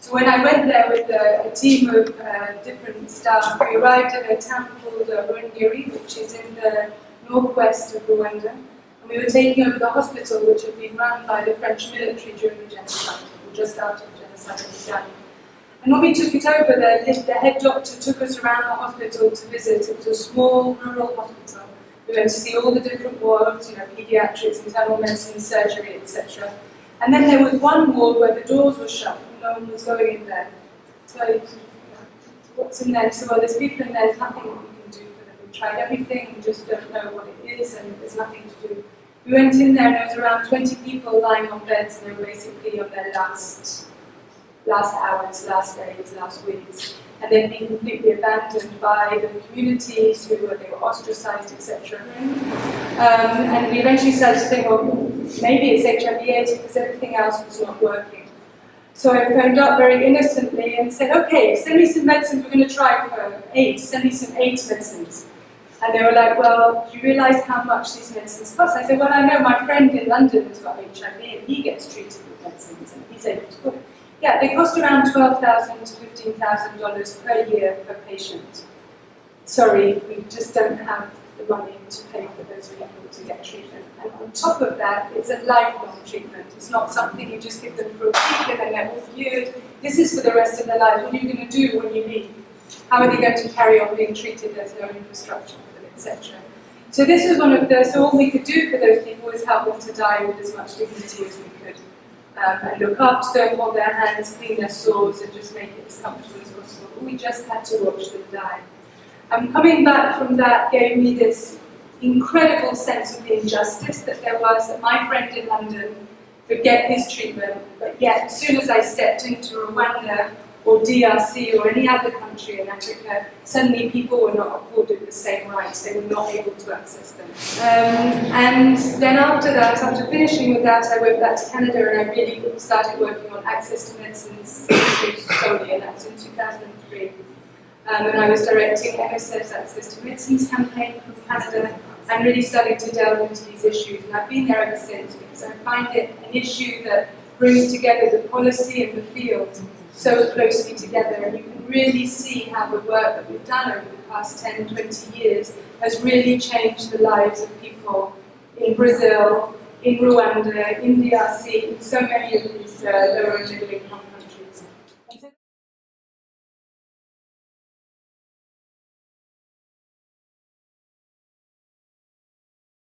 So when I went there with a team of different staff, we arrived at a town called Ruanda, which is in the northwest of Rwanda. And we were taking over the hospital, which had been run by the French military during the genocide, or just after the genocide had begun. And when we took it over, the head doctor took us around the hospital to visit. It was a small rural hospital. We went to see all the different wards, pediatrics, internal medicine, surgery, etc. And then there was one ward where the doors were shut and no one was going in there. So, what's in there? So, well, there's people in there, there's nothing that we can do for them. We've tried everything and just don't know what it is, and there's nothing to do. We went in there and there was around 20 people lying on beds, and they were basically on their last hours, last days, last weeks. And they'd been completely abandoned by the communities, they were ostracized, etc. And we eventually started to think, well, maybe it's HIV/AIDS because everything else was not working. So I phoned up very innocently and said, okay, send me some medicines, we're going to try for AIDS, send me some AIDS medicines. And they were like, well, do you realise how much these medicines cost? I said, well, I know my friend in London has got HIV and he gets treated with medicines and he's able to put it. Yeah, they cost around $12,000 to $15,000 per year per patient. Sorry, we just don't have the money to pay for those people to get treatment. And on top of that, it's a lifelong treatment. It's not something you just give them for a week and then they're all cured. This is for the rest of their life. What are you going to do when you leave? How are they going to carry on being treated? There's no infrastructure for them, etc. So this was one of the, so all we could do for those people was help them to die with as much dignity as we could. And look after them, hold their hands, clean their sores, and just make it as comfortable as possible. We just had to watch them die. Coming back from that gave me this incredible sense of the injustice that there was, that my friend in London could get his treatment, but yet as soon as I stepped into Rwanda or DRC or any other country in Africa, suddenly people were not afforded the same rights, they were not able to access them. And then after that, after finishing with that, I went back to Canada and I really started working on access to medicines solely, and that was in 2003. And I was directing MSF's Access to Medicines campaign from Canada and really started to delve into these issues. And I've been there ever since because I find it an issue that brings together the policy and the field so closely together, and you can really see how the work that we've done over the past 10, 20 years has really changed the lives of people in Brazil, in Rwanda, in DRC, in so many of these lower and middle income